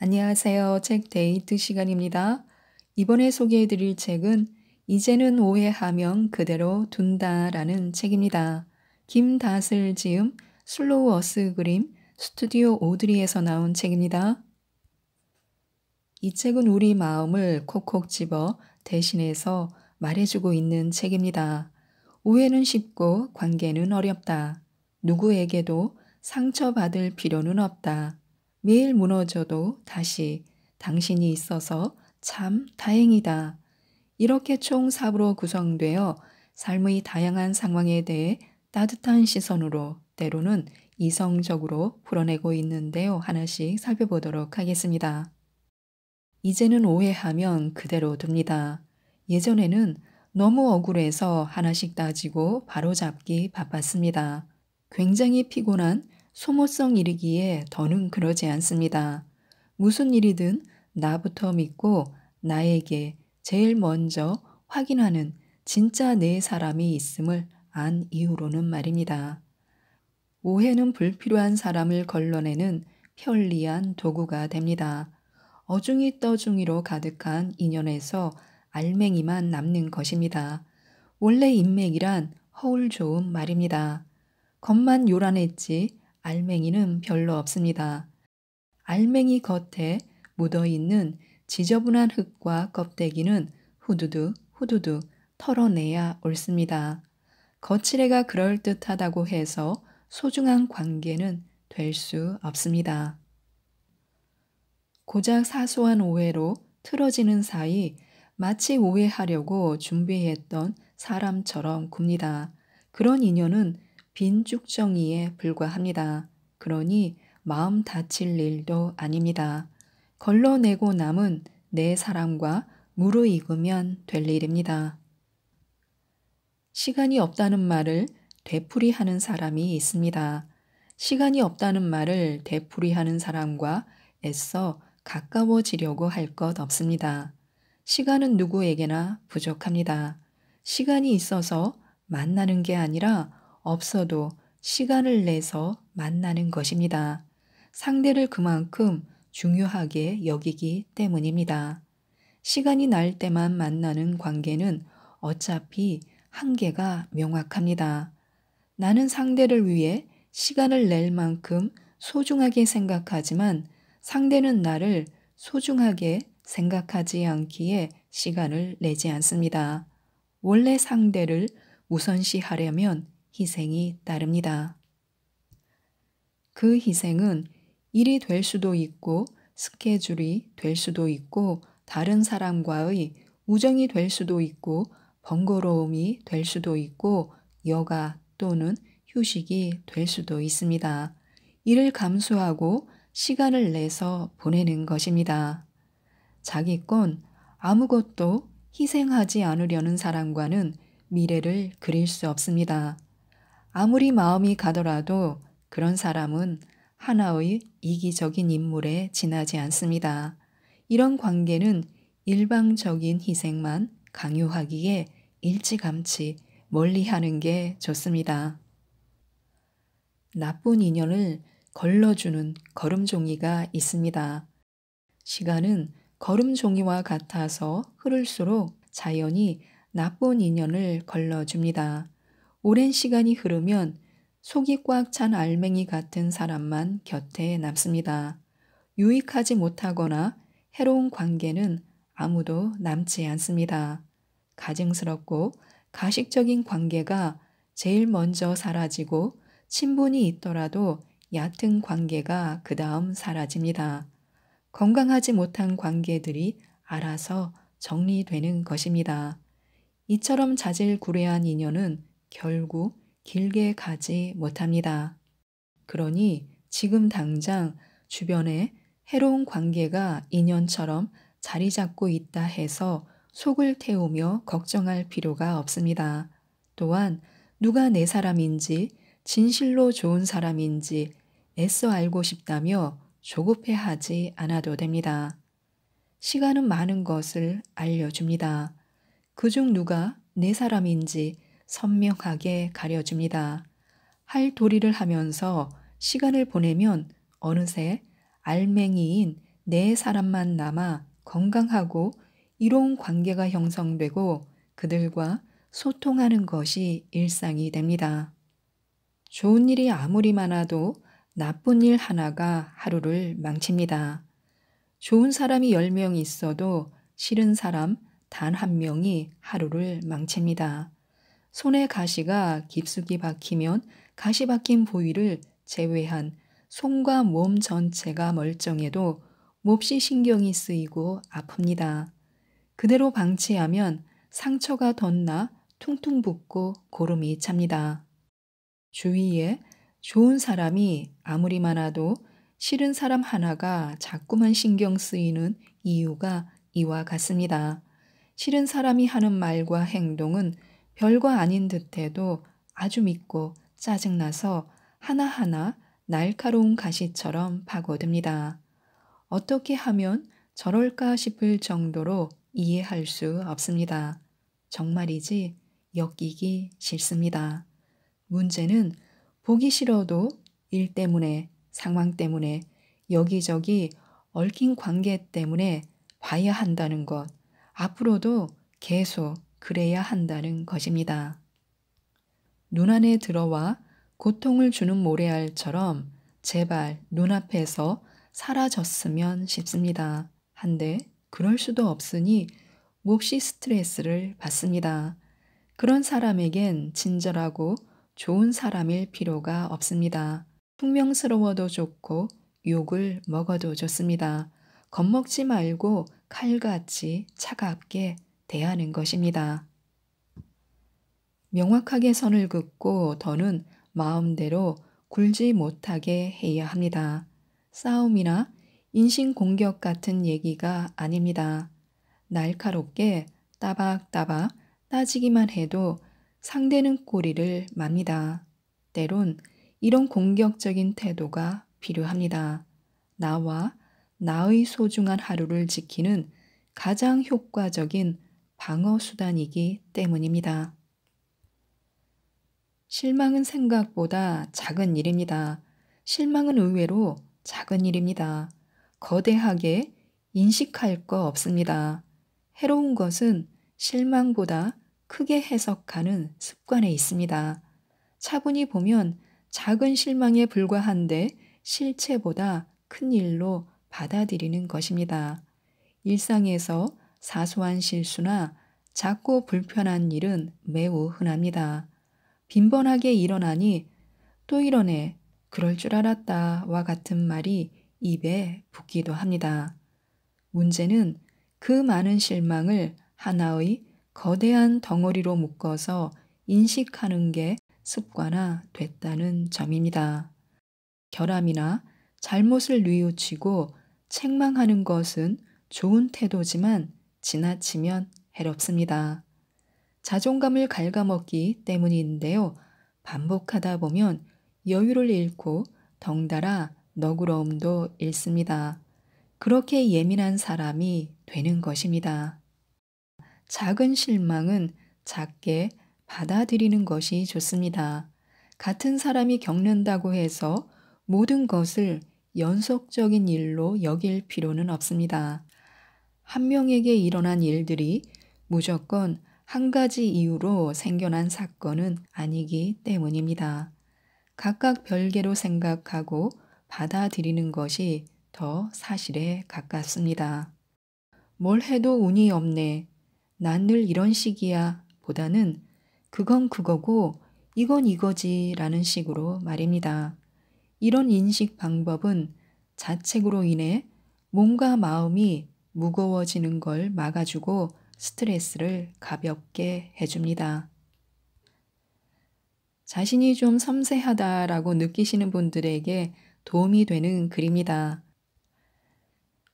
안녕하세요. 책 데이트 시간입니다. 이번에 소개해 드릴 책은 이제는 오해하면 그대로 둔다라는 책입니다. 김다슬 지음, 슬로우 어스 그림, 스튜디오 오드리에서 나온 책입니다. 이 책은 우리 마음을 콕콕 집어 대신해서 말해주고 있는 책입니다. 오해는 쉽고 관계는 어렵다. 누구에게도 상처받을 필요는 없다. 매일 무너져도 다시 당신이 있어서 참 다행이다. 이렇게 총 4부로 구성되어 삶의 다양한 상황에 대해 따뜻한 시선으로 때로는 이성적으로 풀어내고 있는데요. 하나씩 살펴보도록 하겠습니다. 이제는 오해하면 그대로 둡니다. 예전에는 너무 억울해서 하나씩 따지고 바로잡기 바빴습니다. 굉장히 피곤한 소모성 일이기에 더는 그러지 않습니다. 무슨 일이든 나부터 믿고 나에게 제일 먼저 확인하는 진짜 내 사람이 있음을 안 이후로는 말입니다. 오해는 불필요한 사람을 걸러내는 편리한 도구가 됩니다. 어중이 떠중이로 가득한 인연에서 알맹이만 남는 것입니다. 원래 인맥이란 허울 좋은 말입니다. 겉만 요란했지 알맹이는 별로 없습니다. 알맹이 겉에 묻어있는 지저분한 흙과 껍데기는 후두둑 후두둑 털어내야 옳습니다. 거칠애가 그럴듯하다고 해서 소중한 관계는 될 수 없습니다. 고작 사소한 오해로 틀어지는 사이 마치 오해하려고 준비했던 사람처럼 굽니다. 그런 인연은 빈 쭉정이에 불과합니다. 그러니 마음 다칠 일도 아닙니다. 걸러내고 남은 내 사람과 무르익으면 될 일입니다. 시간이 없다는 말을 되풀이하는 사람이 있습니다. 시간이 없다는 말을 되풀이하는 사람과 애써 가까워지려고 할 것 없습니다. 시간은 누구에게나 부족합니다. 시간이 있어서 만나는 게 아니라 없어도 시간을 내서 만나는 것입니다. 상대를 그만큼 중요하게 여기기 때문입니다. 시간이 날 때만 만나는 관계는 어차피 한계가 명확합니다. 나는 상대를 위해 시간을 낼 만큼 소중하게 생각하지만 상대는 나를 소중하게 생각하지 않기에 시간을 내지 않습니다. 원래 상대를 우선시하려면 희생이 따릅니다. 그 희생은 일이 될 수도 있고 스케줄이 될 수도 있고 다른 사람과의 우정이 될 수도 있고 번거로움이 될 수도 있고 여가 또는 휴식이 될 수도 있습니다. 이를 감수하고 시간을 내서 보내는 것입니다. 자기 건 아무것도 희생하지 않으려는 사람과는 미래를 그릴 수 없습니다. 아무리 마음이 가더라도 그런 사람은 하나의 이기적인 인물에 지나지 않습니다. 이런 관계는 일방적인 희생만 강요하기에 일찌감치 멀리하는 게 좋습니다. 나쁜 인연을 걸러주는 걸음종이가 있습니다. 시간은 걸음종이와 같아서 흐를수록 자연히 나쁜 인연을 걸러줍니다. 오랜 시간이 흐르면 속이 꽉 찬 알맹이 같은 사람만 곁에 남습니다. 유익하지 못하거나 해로운 관계는 아무도 남지 않습니다. 가증스럽고 가식적인 관계가 제일 먼저 사라지고 친분이 있더라도 얕은 관계가 그 다음 사라집니다. 건강하지 못한 관계들이 알아서 정리되는 것입니다. 이처럼 자질구레한 인연은 결국 길게 가지 못합니다. 그러니 지금 당장 주변에 해로운 관계가 인연처럼 자리 잡고 있다 해서 속을 태우며 걱정할 필요가 없습니다. 또한 누가 내 사람인지 진실로 좋은 사람인지 애써 알고 싶다며 조급해하지 않아도 됩니다. 시간은 많은 것을 알려줍니다. 그중 누가 내 사람인지 선명하게 가려줍니다. 할 도리를 하면서 시간을 보내면 어느새 알맹이인 네 사람만 남아 건강하고 이로운 관계가 형성되고 그들과 소통하는 것이 일상이 됩니다. 좋은 일이 아무리 많아도 나쁜 일 하나가 하루를 망칩니다. 좋은 사람이 10명 있어도 싫은 사람 단 한 명이 하루를 망칩니다. 손에 가시가 깊숙이 박히면 가시 박힌 부위를 제외한 손과 몸 전체가 멀쩡해도 몹시 신경이 쓰이고 아픕니다. 그대로 방치하면 상처가 덧나 퉁퉁 붓고 고름이 찹니다. 주위에 좋은 사람이 아무리 많아도 싫은 사람 하나가 자꾸만 신경 쓰이는 이유가 이와 같습니다. 싫은 사람이 하는 말과 행동은 별거 아닌 듯해도 아주 밉고 짜증나서 하나하나 날카로운 가시처럼 파고듭니다. 어떻게 하면 저럴까 싶을 정도로 이해할 수 없습니다. 정말이지 엮이기 싫습니다. 문제는 보기 싫어도 일 때문에, 상황 때문에, 여기저기 얽힌 관계 때문에 봐야 한다는 것, 앞으로도 계속 그래야 한다는 것입니다. 눈 안에 들어와 고통을 주는 모래알처럼 제발 눈앞에서 사라졌으면 싶습니다. 한데 그럴 수도 없으니 몹시 스트레스를 받습니다. 그런 사람에겐 친절하고 좋은 사람일 필요가 없습니다. 퉁명스러워도 좋고 욕을 먹어도 좋습니다. 겁먹지 말고 칼같이 차갑게 대하는 것입니다. 명확하게 선을 긋고 더는 마음대로 굴지 못하게 해야 합니다. 싸움이나 인신공격 같은 얘기가 아닙니다. 날카롭게 따박따박 따지기만 해도 상대는 꼬리를 맙니다. 때론 이런 공격적인 태도가 필요합니다. 나와 나의 소중한 하루를 지키는 가장 효과적인 방어 수단이기 때문입니다. 실망은 생각보다 작은 일입니다. 실망은 의외로 작은 일입니다. 거대하게 인식할 거 없습니다. 해로운 것은 실망보다 크게 해석하는 습관에 있습니다. 차분히 보면 작은 실망에 불과한데 실체보다 큰 일로 받아들이는 것입니다. 일상에서 사소한 실수나 작고 불편한 일은 매우 흔합니다. 빈번하게 일어나니 또 이러네, 그럴 줄 알았다와 같은 말이 입에 붙기도 합니다. 문제는 그 많은 실망을 하나의 거대한 덩어리로 묶어서 인식하는 게 습관화 됐다는 점입니다. 결함이나 잘못을 뉘우치고 책망하는 것은 좋은 태도지만 지나치면 해롭습니다. 자존감을 갉아먹기 때문인데요. 반복하다 보면 여유를 잃고 덩달아 너그러움도 잃습니다. 그렇게 예민한 사람이 되는 것입니다. 작은 실망은 작게 받아들이는 것이 좋습니다. 같은 사람이 겪는다고 해서 모든 것을 연속적인 일로 여길 필요는 없습니다. 한 명에게 일어난 일들이 무조건 한 가지 이유로 생겨난 사건은 아니기 때문입니다. 각각 별개로 생각하고 받아들이는 것이 더 사실에 가깝습니다. 뭘 해도 운이 없네. 난 늘 이런 식이야. 보다는 그건 그거고 이건 이거지 라는 식으로 말입니다. 이런 인식 방법은 자책으로 인해 몸과 마음이 무거워지는 걸 막아주고 스트레스를 가볍게 해줍니다. 자신이 좀 섬세하다라고 느끼시는 분들에게 도움이 되는 글입니다.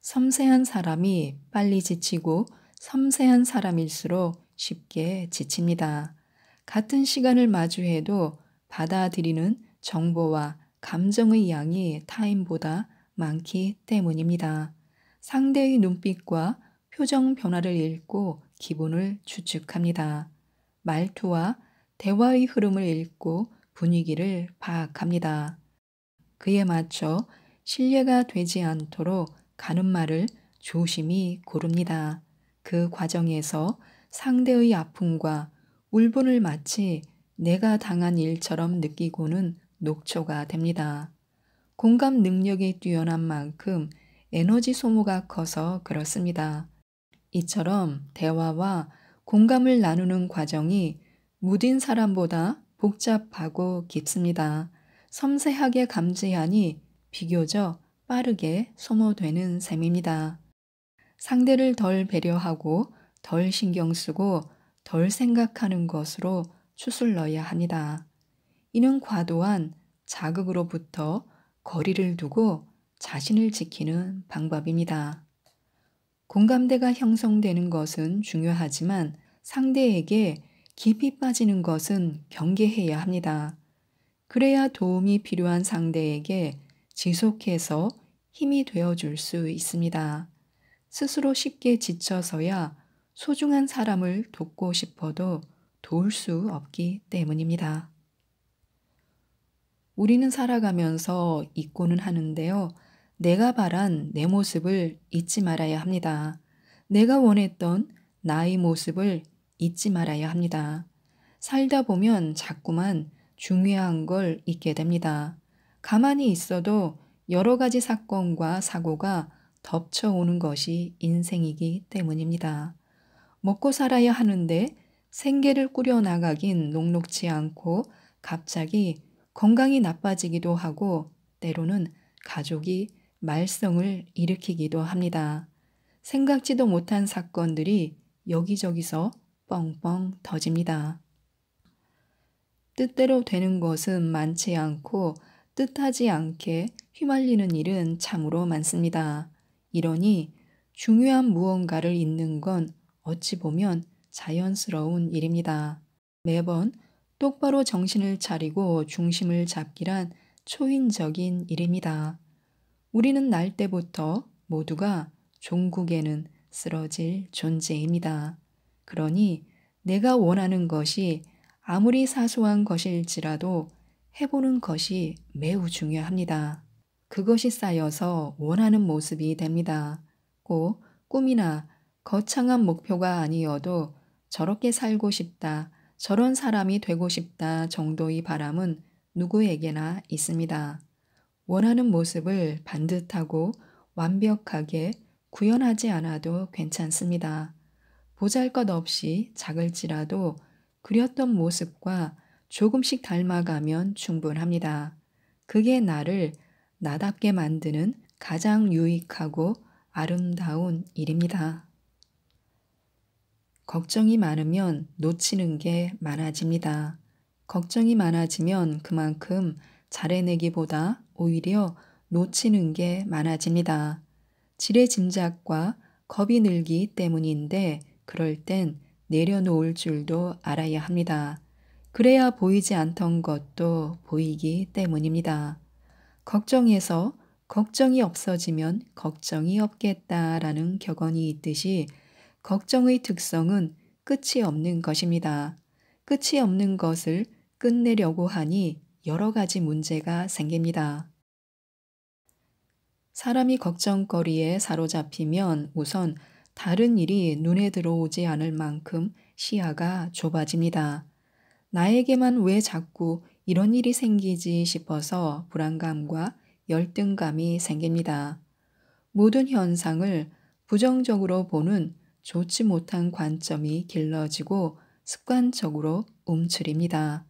섬세한 사람이 빨리 지치고 섬세한 사람일수록 쉽게 지칩니다. 같은 시간을 마주해도 받아들이는 정보와 감정의 양이 타인보다 많기 때문입니다. 상대의 눈빛과 표정 변화를 읽고 기분을 추측합니다. 말투와 대화의 흐름을 읽고 분위기를 파악합니다. 그에 맞춰 신뢰가 되지 않도록 가는 말을 조심히 고릅니다. 그 과정에서 상대의 아픔과 울분을 마치 내가 당한 일처럼 느끼고는 녹초가 됩니다. 공감 능력이 뛰어난 만큼 에너지 소모가 커서 그렇습니다. 이처럼 대화와 공감을 나누는 과정이 무딘 사람보다 복잡하고 깊습니다. 섬세하게 감지하니 비교적 빠르게 소모되는 셈입니다. 상대를 덜 배려하고 덜 신경 쓰고 덜 생각하는 것으로 추슬러야 합니다. 이는 과도한 자극으로부터 거리를 두고 자신을 지키는 방법입니다. 공감대가 형성되는 것은 중요하지만 상대에게 깊이 빠지는 것은 경계해야 합니다. 그래야 도움이 필요한 상대에게 지속해서 힘이 되어줄 수 있습니다. 스스로 쉽게 지쳐서야 소중한 사람을 돕고 싶어도 도울 수 없기 때문입니다. 우리는 살아가면서 잊고는 하는데요. 내가 바란 내 모습을 잊지 말아야 합니다. 내가 원했던 나의 모습을 잊지 말아야 합니다. 살다 보면 자꾸만 중요한 걸 잊게 됩니다. 가만히 있어도 여러 가지 사건과 사고가 덮쳐오는 것이 인생이기 때문입니다. 먹고 살아야 하는데 생계를 꾸려나가긴 녹록지 않고 갑자기 건강이 나빠지기도 하고 때로는 가족이 말썽을 일으키기도 합니다. 생각지도 못한 사건들이 여기저기서 뻥뻥 터집니다. 뜻대로 되는 것은 많지 않고 뜻하지 않게 휘말리는 일은 참으로 많습니다. 이러니 중요한 무언가를 잊는 건 어찌 보면 자연스러운 일입니다. 매번 똑바로 정신을 차리고 중심을 잡기란 초인적인 일입니다. 우리는 날 때부터 모두가 종국에는 쓰러질 존재입니다. 그러니 내가 원하는 것이 아무리 사소한 것일지라도 해보는 것이 매우 중요합니다. 그것이 쌓여서 원하는 모습이 됩니다. 꼭 꿈이나 거창한 목표가 아니어도 저렇게 살고 싶다, 저런 사람이 되고 싶다 정도의 바람은 누구에게나 있습니다. 원하는 모습을 반듯하고 완벽하게 구현하지 않아도 괜찮습니다. 보잘것없이 작을지라도 그렸던 모습과 조금씩 닮아가면 충분합니다. 그게 나를 나답게 만드는 가장 유익하고 아름다운 일입니다. 걱정이 많으면 놓치는 게 많아집니다. 걱정이 많아지면 그만큼 잘해내기보다 오히려 놓치는 게 많아집니다. 지레짐작과 겁이 늘기 때문인데 그럴 땐 내려놓을 줄도 알아야 합니다. 그래야 보이지 않던 것도 보이기 때문입니다. 걱정해서 걱정이 없어지면 걱정이 없겠다라는 격언이 있듯이 걱정의 특성은 끝이 없는 것입니다. 끝이 없는 것을 끝내려고 하니 여러 가지 문제가 생깁니다. 사람이 걱정거리에 사로잡히면 우선 다른 일이 눈에 들어오지 않을 만큼 시야가 좁아집니다. 나에게만 왜 자꾸 이런 일이 생기지 싶어서 불안감과 열등감이 생깁니다. 모든 현상을 부정적으로 보는 좋지 못한 관점이 길러지고 습관적으로 움츠립니다.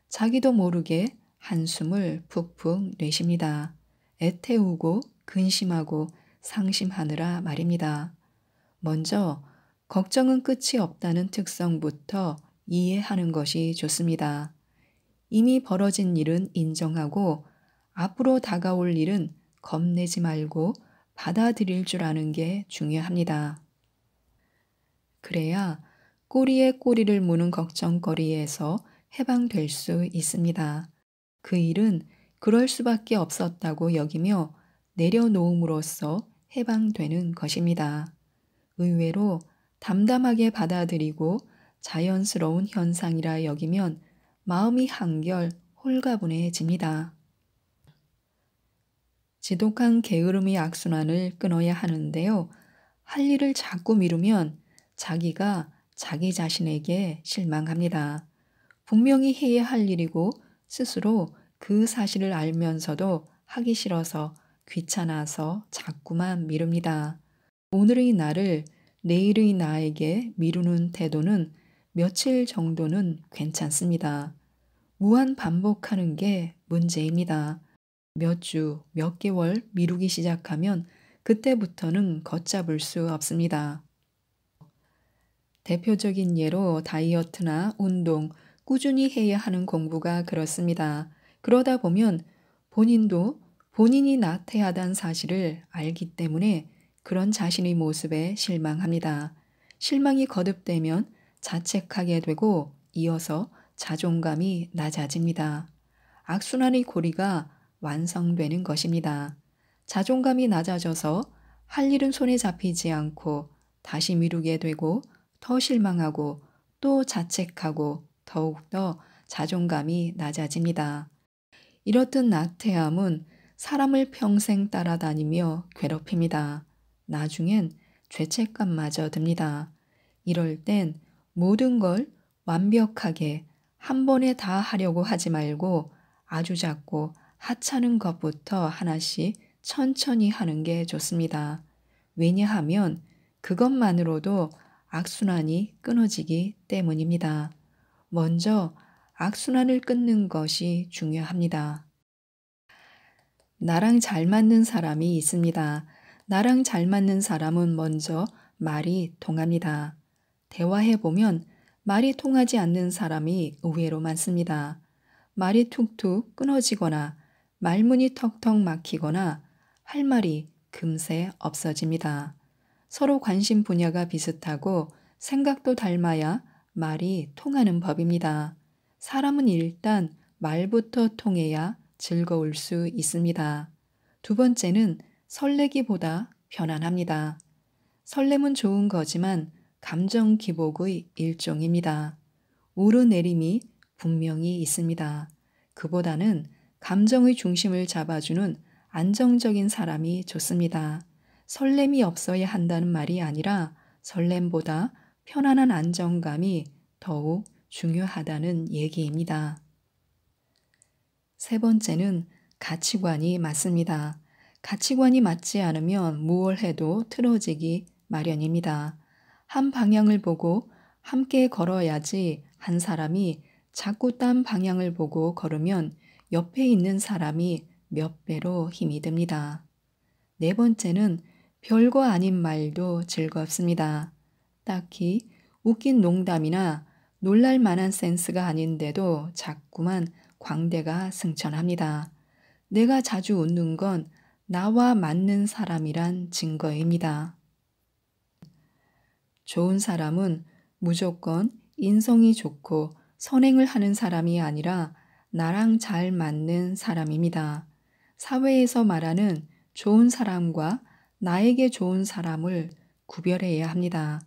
자기도 모르게 한숨을 푹푹 내쉽니다. 애태우고 근심하고 상심하느라 말입니다. 먼저 걱정은 끝이 없다는 특성부터 이해하는 것이 좋습니다. 이미 벌어진 일은 인정하고 앞으로 다가올 일은 겁내지 말고 받아들일 줄 아는 게 중요합니다. 그래야 꼬리에 꼬리를 무는 걱정거리에서 해방될 수 있습니다. 그 일은 그럴 수밖에 없었다고 여기며 내려놓음으로써 해방되는 것입니다. 의외로 담담하게 받아들이고 자연스러운 현상이라 여기면 마음이 한결 홀가분해집니다. 지독한 게으름의 악순환을 끊어야 하는데요. 할 일을 자꾸 미루면 자기가 자기 자신에게 실망합니다. 분명히 해야 할 일이고 스스로 그 사실을 알면서도 하기 싫어서 귀찮아서 자꾸만 미룹니다. 오늘의 나를 내일의 나에게 미루는 태도는 며칠 정도는 괜찮습니다. 무한 반복하는 게 문제입니다. 몇 주, 몇 개월 미루기 시작하면 그때부터는 걷잡을 수 없습니다. 대표적인 예로 다이어트나 운동, 꾸준히 해야 하는 공부가 그렇습니다. 그러다 보면 본인도 본인이 나태하다는 사실을 알기 때문에 그런 자신의 모습에 실망합니다. 실망이 거듭되면 자책하게 되고 이어서 자존감이 낮아집니다. 악순환의 고리가 완성되는 것입니다. 자존감이 낮아져서 할 일은 손에 잡히지 않고 다시 미루게 되고 더 실망하고 또 자책하고 더욱더 자존감이 낮아집니다. 이렇듯 나태함은 사람을 평생 따라다니며 괴롭힙니다. 나중엔 죄책감마저 듭니다. 이럴 땐 모든 걸 완벽하게 한 번에 다 하려고 하지 말고 아주 작고 하찮은 것부터 하나씩 천천히 하는 게 좋습니다. 왜냐하면 그것만으로도 악순환이 끊어지기 때문입니다. 먼저 악순환을 끊는 것이 중요합니다. 나랑 잘 맞는 사람이 있습니다. 나랑 잘 맞는 사람은 먼저 말이 통합니다. 대화해보면 말이 통하지 않는 사람이 의외로 많습니다. 말이 툭툭 끊어지거나 말문이 턱턱 막히거나 할 말이 금세 없어집니다. 서로 관심 분야가 비슷하고 생각도 닮아야 말이 통하는 법입니다. 사람은 일단 말부터 통해야 즐거울 수 있습니다. 두 번째는 설레기보다 편안합니다. 설렘은 좋은 거지만 감정 기복의 일종입니다. 오르내림이 분명히 있습니다. 그보다는 감정의 중심을 잡아주는 안정적인 사람이 좋습니다. 설렘이 없어야 한다는 말이 아니라 설렘보다 편안한 안정감이 더욱 중요하다는 얘기입니다. 세 번째는 가치관이 맞습니다. 가치관이 맞지 않으면 무얼 해도 틀어지기 마련입니다. 한 방향을 보고 함께 걸어야지 한 사람이 자꾸 딴 방향을 보고 걸으면 옆에 있는 사람이 몇 배로 힘이 듭니다. 네 번째는 별거 아닌 말도 즐겁습니다. 딱히 웃긴 농담이나 놀랄 만한 센스가 아닌데도 자꾸만 광대가 승천합니다. 내가 자주 웃는 건 나와 맞는 사람이란 증거입니다. 좋은 사람은 무조건 인성이 좋고 선행을 하는 사람이 아니라 나랑 잘 맞는 사람입니다. 사회에서 말하는 좋은 사람과 나에게 좋은 사람을 구별해야 합니다.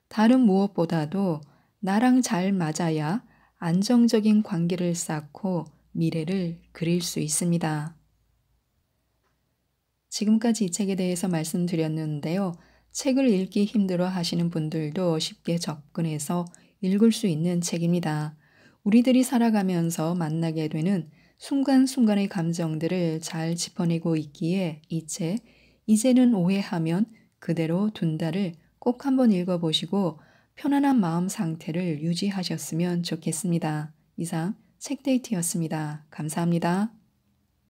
다른 무엇보다도 나랑 잘 맞아야 안정적인 관계를 쌓고 미래를 그릴 수 있습니다. 지금까지 이 책에 대해서 말씀드렸는데요. 책을 읽기 힘들어 하시는 분들도 쉽게 접근해서 읽을 수 있는 책입니다. 우리들이 살아가면서 만나게 되는 순간순간의 감정들을 잘 짚어내고 있기에 이 책, 이제는 오해하면 그대로 둔다를 꼭 한번 읽어보시고 편안한 마음 상태를 유지하셨으면 좋겠습니다. 이상 책데이트였습니다. 감사합니다.